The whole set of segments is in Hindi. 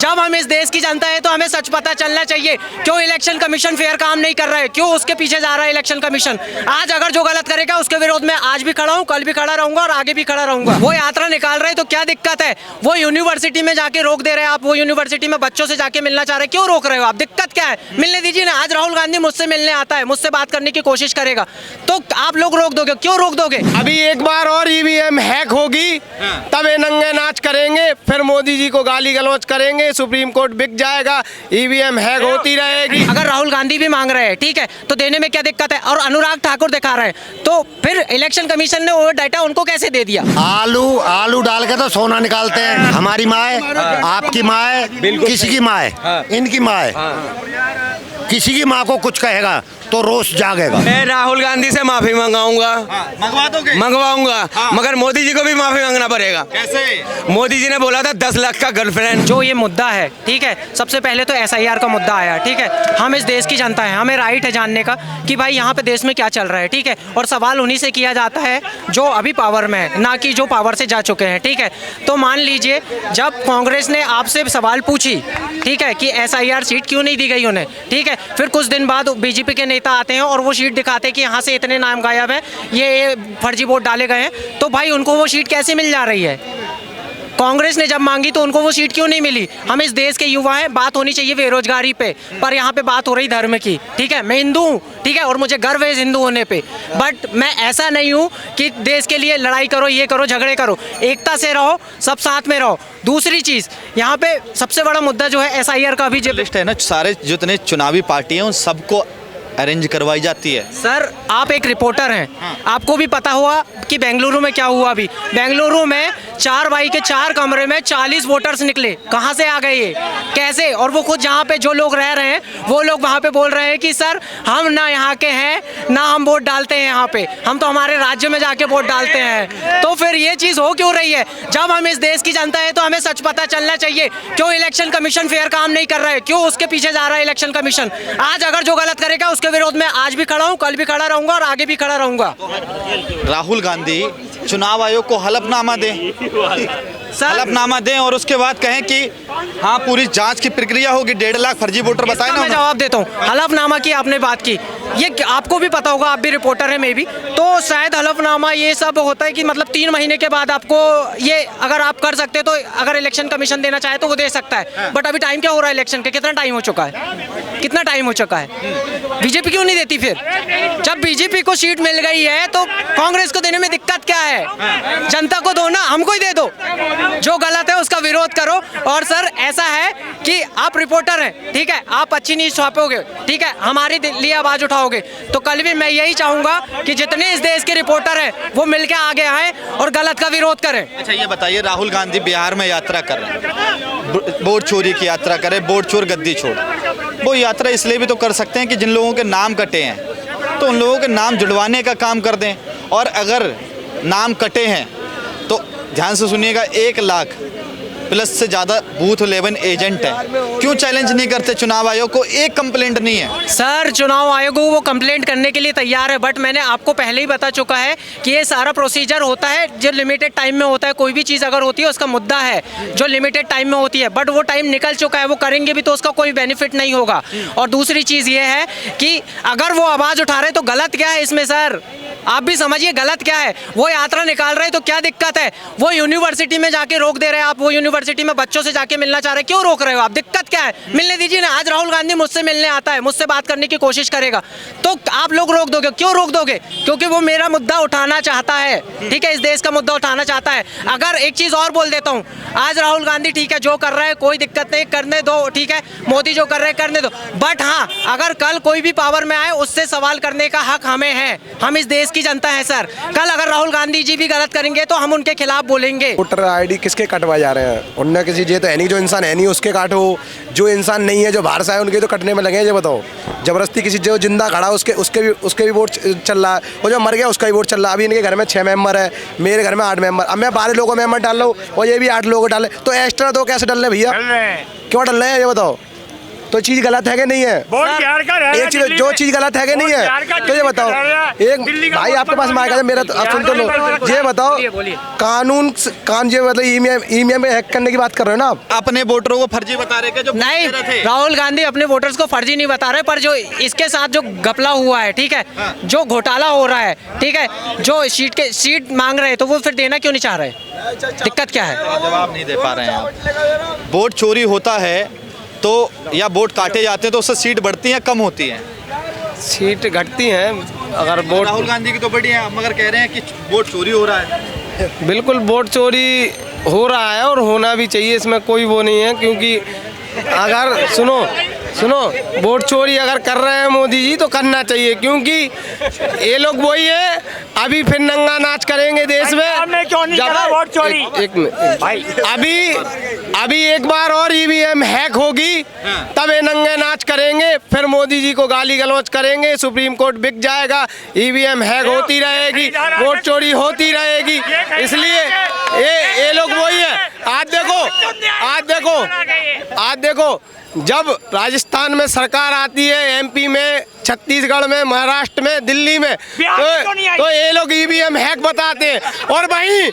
जब हम इस देश की जनता है तो हमें सच पता चलना चाहिए क्यों इलेक्शन कमीशन फेयर काम नहीं कर रहा है, क्यों उसके पीछे जा रहा है इलेक्शन कमीशन। आज अगर जो गलत करेगा उसके विरोध में आज भी खड़ा हूँ, कल भी खड़ा रहूंगा और आगे भी खड़ा रहूंगा। वो यात्रा निकाल रहे तो क्या दिक्कत है? वो यूनिवर्सिटी में जाके रोक दे रहे हैं, आप वो यूनिवर्सिटी में बच्चों से जाके मिलना चाह रहे हैं, क्यों रोक रहे हो आप? दिक्कत क्या है? मिलने दीजिए ना। आज राहुल गांधी मुझसे मिलने आता है, मुझसे बात करने की कोशिश करेगा, तो आप लोग रोक दोगे? क्यों रोक दोगे? अभी एक बार और ईवीएम हैक होगी तब ये नंगे नाच करेंगे, फिर मोदी जी को गाली गलौज करेंगे, सुप्रीम कोर्ट बिक जाएगा, ईवीएम हैक होती रहेगी। अगर राहुल गांधी भी मांग रहे हैं, ठीक है, तो देने में क्या दिक्कत है? और अनुराग ठाकुर दिखा रहे हैं, तो फिर इलेक्शन कमीशन ने वो डाटा उनको कैसे दे दिया? आलू डाल के तो सोना निकालते हैं। हमारी माँ है, आपकी माँ है, किसी की माँ है, इनकी माँ है। किसी की माँ को कुछ कहेगा तो रोष जागेगा। मैं राहुल गांधी से माफी मंगाऊंगा, मंगवाऊंगा, मगर मोदी जी को भी माफी मांगना पड़ेगा। कैसे? मोदी जी ने बोला था 10 लाख का गर्लफ्रेंड। जो ये मुद्दा है, ठीक है, सबसे पहले तो SIR का मुद्दा आया, ठीक है। हम इस देश की जनता है, हमें राइट है जानने का कि भाई यहाँ पे देश में क्या चल रहा है, ठीक है। और सवाल उन्हीं से किया जाता है जो अभी पावर में है, ना कि जो पावर से जा चुके हैं, ठीक है। तो मान लीजिए जब कांग्रेस ने आपसे सवाल पूछी, ठीक है, कि SIR सीट क्यों नहीं दी गई उन्हें, ठीक है, फिर कुछ दिन बाद बीजेपी के नेता आते हैं और वो शीट दिखाते हैं कि यहाँ से इतने नाम गायब हैं, ये फर्जी वोट डाले गए हैं, तो भाई उनको वो शीट कैसे मिल जा रही है? कांग्रेस ने जब मांगी तो उनको वो सीट क्यों नहीं मिली? हम इस देश के युवा हैं, बात होनी चाहिए बेरोजगारी पे, पर यहाँ पे बात हो रही धर्म की, ठीक है। मैं हिंदू हूँ, ठीक है, और मुझे गर्व है हिंदू होने पे, बट मैं ऐसा नहीं हूँ कि देश के लिए लड़ाई करो, ये करो, झगड़े करो। एकता से रहो, सब साथ में रहो। दूसरी चीज़, यहाँ पे सबसे बड़ा मुद्दा जो है SIR का भी जो लिस्ट है ना, सारे जितने चुनावी पार्टी हैं उन सबको अरेंज करवाई जाती है। सर आप एक रिपोर्टर हैं, आपको भी पता हुआ कि बेंगलुरु में क्या हुआ। अभी बेंगलुरु में 4 बाई के 4 कमरे में 40 वोटर्स निकले। कहाँ से आ गए ये, कैसे? और वो खुद जहाँ पे जो लोग रह रहे हैं वो लोग वहाँ पे बोल रहे हैं कि सर हम ना यहाँ के हैं, ना हम वोट डालते हैं यहाँ पे, हम तो हमारे राज्य में जाके वोट डालते हैं। तो फिर ये चीज़ हो क्यों रही है? जब हम इस देश की जनता है तो हमें सच पता चलना चाहिए क्यों इलेक्शन कमीशन फेयर काम नहीं कर रहा है, क्यों उसके पीछे जा रहा है इलेक्शन कमीशन। आज अगर जो गलत करेगा उसके विरोध में आज भी खड़ा हूँ, कल भी खड़ा रहूंगा और आगे भी खड़ा रहूंगा। राहुल गांधी चुनाव आयोग को हलफनामा दें, हलफनामा दें और उसके बाद कहें कि हाँ पूरी जांच की प्रक्रिया होगी, 1.5 लाख फर्जी वोटर बताए ना। मैं जवाब देता हूँ। हलफनामा की आपने बात की, ये आपको भी पता होगा, आप भी रिपोर्टर हैं, मे भी, तो शायद हलफनामा ये सब होता है कि मतलब 3 महीने के बाद आपको ये अगर आप कर सकते तो अगर इलेक्शन कमीशन देना चाहे तो वो दे सकता है। बट अभी टाइम क्या हो रहा है इलेक्शन के? कितना टाइम हो चुका है? कितना टाइम हो चुका है? बीजेपी क्यों नहीं देती फिर? जब बीजेपी को सीट मिल गई है तो कांग्रेस को देने में दिक्कत क्या है? जनता को दो ना, हमको ही दे दो। जो गलत है उसका विरोध करो। और सर ऐसा है कि आप रिपोर्टर हैं, ठीक है, आप अच्छी न्यूज़ छापोगे, ठीक है, हमारे लिए आवाज उठाओगे, तो कल भी मैं यही चाहूंगा कि जितने इस देश के रिपोर्टर हैं वो मिलकर आगे आए और गलत का विरोध करें। अच्छा ये बताइए, राहुल गांधी बिहार में यात्रा कर रहे हैं, वोट चोरी की यात्रा करे, वोट चोर गद्दी छोड़, वो यात्रा इसलिए भी तो कर सकते हैं कि जिन लोगों के नाम कटे हैं तो उन लोगों के नाम जुड़वाने का काम कर दें। और अगर नाम कटे हैं तो ध्यान से सुनिएगा, 1 लाख प्लस से ज़्यादा बूथ लेवल एजेंट है, क्यों चैलेंज नहीं करते चुनाव आयोग को? एक कंप्लेंट नहीं है। सर चुनाव आयोग वो कंप्लेंट करने के लिए तैयार है, बट मैंने आपको पहले ही बता चुका है कि ये सारा प्रोसीजर होता है जो लिमिटेड टाइम में होता है। कोई भी चीज़ अगर होती है उसका मुद्दा है जो लिमिटेड टाइम में होती है, बट वो टाइम निकल चुका है, वो करेंगे भी तो उसका कोई बेनिफिट नहीं होगा। और दूसरी चीज़ ये है कि अगर वो आवाज़ उठा रहे तो गलत क्या है इसमें? सर आप भी समझिए गलत क्या है। वो यात्रा निकाल रहे तो क्या दिक्कत है? वो यूनिवर्सिटी में जाके रोक दे रहे हैं, आप वो यूनिवर्सिटी में बच्चों से जाके मिलना चाह रहे हैं, क्यों रोक रहे हो आप? दिक्कत क्या है? मिलने दीजिए ना। आज राहुल गांधी मुझसे मिलने आता है, मुझसे बात करने की कोशिश करेगा, तो आप लोग रोक दोगे? क्यों रोक दोगे? क्योंकि वो मेरा मुद्दा उठाना चाहता है, ठीक है, इस देश का मुद्दा उठाना चाहता है। अगर एक चीज़ और बोल देता हूँ, आज राहुल गांधी ठीक है जो कर रहा है कोई दिक्कत नहीं, करने दो, ठीक है, मोदी जो कर रहे हैं करने दो, बट हाँ अगर कल कोई भी पावर में आए उससे सवाल करने का हक हमें है। हम इस देश की जनता है सर। कल अगर राहुल गांधी जी भी गलत करेंगे तो हम उनके खिलाफ बोलेंगे। वोटर आईडी किसके कटवाए जा रहे हैं? उनने किसी ये तो है नहीं, जो इंसान है नहीं उसके काटो, जो इंसान नहीं है जो बाहर से आए उनके तो कटने में लगे हैं। ये बताओ, जबरदस्ती किसी जो जिंदा खड़ा उसके भी वोट चल रहा है, और जो मर गया उसका भी वोट चल रहा है। अभी इनके घर में 6 मेंबर है, मेरे घर में 8 मेंबर, अब मैं 12 लोगों को मेंबर डाल रहा हूँ और ये भी 8 लोगों को डाले, तो एक्स्ट्रा 2 कैसे डाल रहे भैया? क्यों डाल रहे हैं ये बताओ? तो चीज गलत है कि नहीं है? एक चीज, जो चीज गलत है कि नहीं है, तो ये बताओ। एक भाई आपके पास माइक है, मेरा तो आप सुन तो लो। ये बताओ, कानून ये मतलब ईवीएम में हैक करने की बात कर रहे हो ना आप? अपने वोटरों को फर्जी बता रहे जो नहीं, राहुल गांधी अपने वोटर्स को फर्जी नहीं बता रहे, पर जो इसके साथ जो घपला हुआ है, ठीक है, जो घोटाला हो रहा है, ठीक है, जो सीट मांग रहे हैं, तो वो फिर देना क्यों नहीं चाह रहे? दिक्कत क्या है? जवाब नहीं दे पा रहे हैं आप। वोट चोरी होता है तो या वोट काटे जाते हैं तो उससे सीट बढ़ती है कम होती है? सीट घटती हैं अगर वोट। राहुल गांधी की तो बड़ी है, मगर कह रहे हैं कि वोट चोरी हो रहा है। बिल्कुल वोट चोरी हो रहा है और होना भी चाहिए, इसमें कोई वो नहीं है। क्योंकि अगर सुनो वोट चोरी अगर कर रहे हैं मोदी जी तो करना चाहिए, क्योंकि ये लोग वही है, अभी फिर नंगा नाच करेंगे देश में। क्यों नहीं करा वोट चोरी? एक मिनट भाई, अभी एक बार और ईवीएम हैक होगी तब ये नंगे नाच करेंगे, फिर मोदी जी को गाली गलौज करेंगे, सुप्रीम कोर्ट बिक जाएगा, ईवीएम हैक होती रहेगी, वोट चोरी होती रहेगी। इसलिए ये लोग वही है। आज देखो जब राजस्थान में सरकार आती है, एमपी में, छत्तीसगढ़ में, महाराष्ट्र में, दिल्ली में, तो ये लोग ईवीएम हैक बताते हैं। और वहीं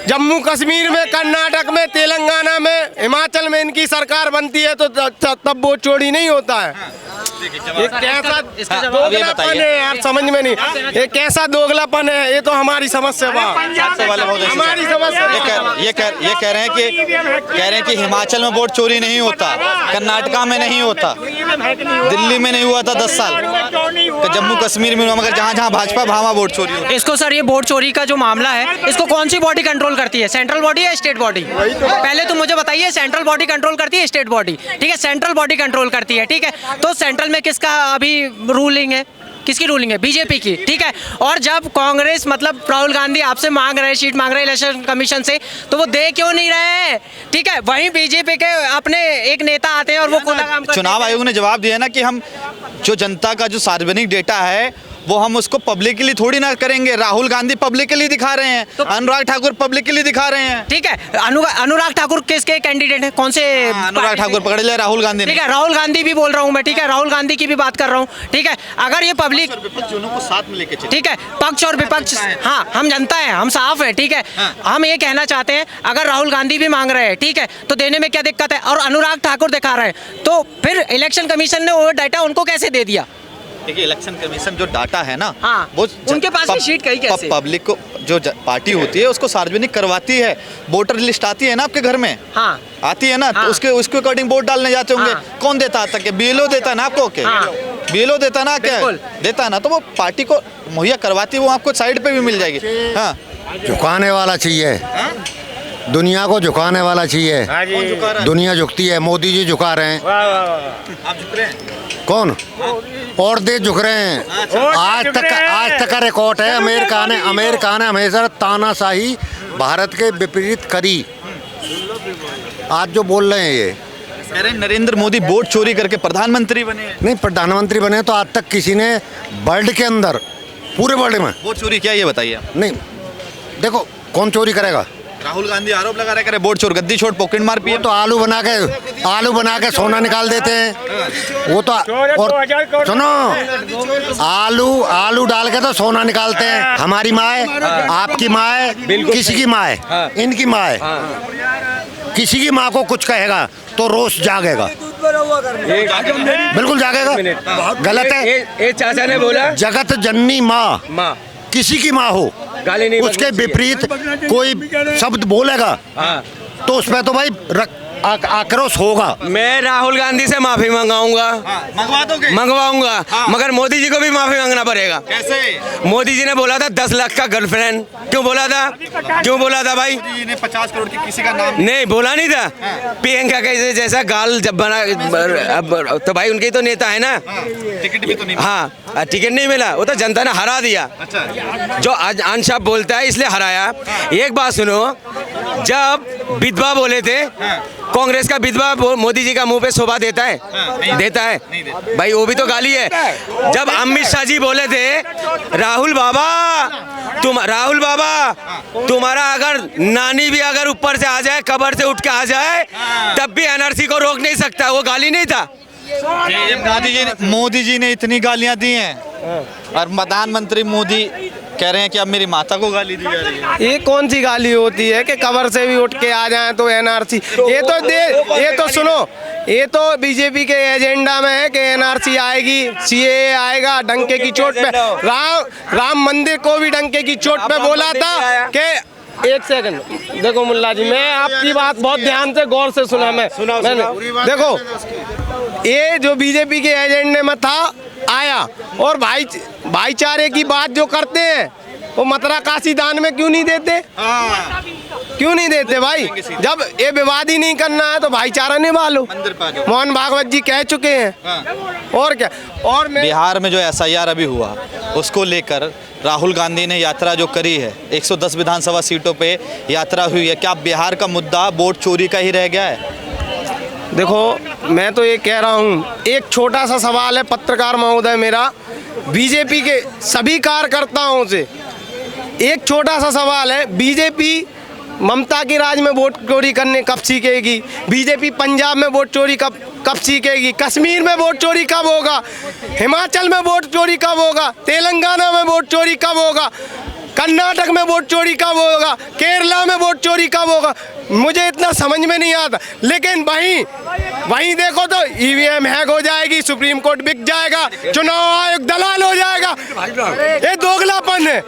जम्मू कश्मीर में, कर्नाटक में, तेलंगाना में, हिमाचल में इनकी सरकार बनती है तो तब वोट चोरी नहीं होता है। ये कैसा दोगलापन है यार, समझ में नहीं। ये कैसा दोगलापन है, ये तो हमारी समस्या है। हमारी समस्या ये कह रहे हैं कि हिमाचल में वोट चोरी नहीं होता, कर्नाटका में नहीं होता, दिल्ली में नहीं हुआ था 10 साल, तो जम्मू कश्मीर में हुआ, मगर जहाँ भाजपा वहाँ वोट चोरी होती है। इसको सर, ये वोट चोरी का जो मामला है, इसको कौन सी बॉडी कंट्रोल करती है? सेंट्रल बॉडी या स्टेट बॉडी? पहले तो मुझे बताइए, सेंट्रल बॉडी कंट्रोल करती है स्टेट बॉडी? ठीक है, सेंट्रल बॉडी कंट्रोल करती है, ठीक है। तो सेंट्रल में किसका अभी रूलिंग है? किसकी रूलिंग है? बीजेपी की, ठीक है। और जब कांग्रेस मतलब राहुल गांधी आपसे मांग रहे हैं, सीट मांग रहे हैं इलेक्शन कमीशन से, तो वो दे क्यों नहीं रहे हैं? ठीक है, वहीं बीजेपी के अपने एक नेता आते हैं और वो खुला काम करते हैं। चुनाव आयोग ने जवाब दिया ना कि हम जो जनता का जो सार्वजनिक डेटा है वो हम उसको पब्लिकली थोड़ी ना करेंगे। राहुल गांधी पब्लिकली दिखा रहे हैं, तो अनुराग ठाकुर पब्लिकली दिखा रहे हैं, ठीक है। अनुराग ठाकुर किसके कैंडिडेट है? कौन से? अनुराग ठाकुर पकड़ लिया राहुल गांधी, ठीक है। राहुल गांधी भी बोल रहा हूँ मैं, ठीक है, राहुल गांधी की भी बात कर रहा हूँ, ठीक है। अगर ये पब्लिक दोनों को साथ में लेके चले, ठीक है, पक्ष और विपक्ष, हाँ, हम जनता है, हम साफ है, ठीक है। हम ये कहना चाहते हैं, अगर राहुल गांधी भी मांग रहे हैं, ठीक है, तो देने में क्या दिक्कत है? और अनुराग ठाकुर दिखा रहे हैं, तो फिर इलेक्शन कमीशन ने वो डाटा उनको कैसे दे दिया? देखिए, इलेक्शन कमीशन जो डाटा है ना, हाँ, वो उनके पास भी शीट कहीं कैसे? पब्लिक को जो पार्टी होती है उसको सार्वजनिक करवाती है। वोटर लिस्ट आती है ना आपके घर में, हाँ, आती है ना, हाँ, तो उसके अकॉर्डिंग वोट डालने जाते होंगे। हाँ, कौन देता है? तक बीएलओ देता है ना आपको, के हाँ, बीएलओ देता ना, क्या देता है ना, तो वो पार्टी को मुहैया करवाती है, वो आपको साइड पे भी मिल जाएगी। हाँ, झुकाने वाला चाहिए, दुनिया को झुकाने वाला चाहिए। दुनिया झुकती है, मोदी जी झुका रहे हैं। आप झुक रहे हैं? कौन? और देश झुक रहे हैं। आज तक का रिकॉर्ड है, अमेरिका ने हमेशा तानाशाही भारत के विपरीत करी। आज जो बोल रहे हैं ये कह रहे हैं नरेंद्र मोदी वोट चोरी करके प्रधानमंत्री बने। नहीं, प्रधानमंत्री बने तो आज तक किसी ने वर्ल्ड के अंदर, पूरे वर्ल्ड में वोट चोरी क्या, ये बताइए। नहीं, देखो कौन चोरी करेगा? राहुल गांधी आरोप लगा रहे, करे वोट चोर, गद्दी छोड़, पॉकेट मार पिए। तो आलू बना के सोना निकाल देते हैं वो तो। और सुनो, आलू डाल के तो सोना निकालते हैं। हमारी माँ है, आपकी माँ है, किसी की माँ है, इनकी माँ है। किसी की माँ को कुछ कहेगा तो रोष जागेगा, बिल्कुल जागेगा। गलत है। एक चाचा ने बोला, जगत जननी माँ किसी की माँ हो, उसके विपरीत कोई शब्द बोलेगा तो उसमें तो भाई आक्रोश होगा। मैं राहुल गांधी से माफी मंगाऊंगा, मंगवाऊंगा, मगर मोदी जी को भी माफी मांगना पड़ेगा। कैसे? मोदी जी ने बोला था 10 लाख का गर्लफ्रेंड, क्यों बोला था भाई? मोदी जी ने 50 करोड़ की किसी का नाम नहीं बोला नहीं था। प्रियंका के जैसा गाल जब बना, अब तो भाई उनके तो नेता है ना, टिकट भी तो नहीं। हाँ, टिकट नहीं मिला, वो तो जनता ने हरा दिया। जो आज अंशाप बोलता है इसलिए हराया। एक बात सुनो, जब विधवा बोले थे, कांग्रेस का विधवा मोदी जी का मुंह पे शोभा देता है? देता है भाई, वो भी तो गाली है। जब अमित शाह जी बोले थे, राहुल बाबा तुम्हारा अगर नानी भी अगर ऊपर से आ जाए, कब्र से उठ के आ जाए, तब भी एनआरसी को रोक नहीं सकता, वो गाली नहीं था? मोदी जी ने इतनी गालियां दी हैं और प्रधानमंत्री मोदी कह रहे हैं कि अब मेरी माता को गाली दी जा रही है। ये कौन सी गाली होती है कि कबर से भी उठ के आ जाएं तो एनआरसी? ये तो सुनो, ये तो बीजेपी के एजेंडा में है कि एनआरसी आएगी, सीएए आएगा। डंके की चोट पे राम मंदिर को भी डंके की चोट पे बोला था कि एक सेकंड देखो मुल्ला जी, मैं आपकी बात बहुत ध्यान से गौर से सुना। मैंने देखो, ये जो बीजेपी के एजेंडे में था आया, और भाईचारे की बात जो करते हैं वो मथुरा काशी दान में क्यों नहीं देते? क्यों नहीं देते भाई? जब ये विवाद ही नहीं करना है तो भाईचारा निभा लो। मोहन भागवत जी कह चुके हैं। और क्या? और बिहार में जो एसआईआर अभी हुआ उसको लेकर राहुल गांधी ने यात्रा जो करी है, 110 विधानसभा सीटों पे यात्रा हुई है, क्या बिहार का मुद्दा वोट चोरी का ही रह गया है? देखो, मैं तो ये कह रहा हूँ, एक छोटा सा सवाल है पत्रकार महोदय मेरा, बीजेपी के सभी कार्यकर्ताओं से एक छोटा सा सवाल है। बीजेपी ममता के राज में वोट चोरी करने कब सीखेगी? बीजेपी पंजाब में वोट चोरी कब सीखेगी? कश्मीर में वोट चोरी कब होगा? हिमाचल में वोट चोरी कब होगा? तेलंगाना में वोट चोरी कब होगा? कर्नाटक में वोट चोरी कब होगा? केरला में वोट चोरी कब होगा? मुझे इतना समझ में नहीं आता। लेकिन वहीं देखो तो ईवीएम हैक हो जाएगी, सुप्रीम कोर्ट बिक जाएगा, चुनाव आयोग दलाल हो जाएगा। ये दोगलापन है।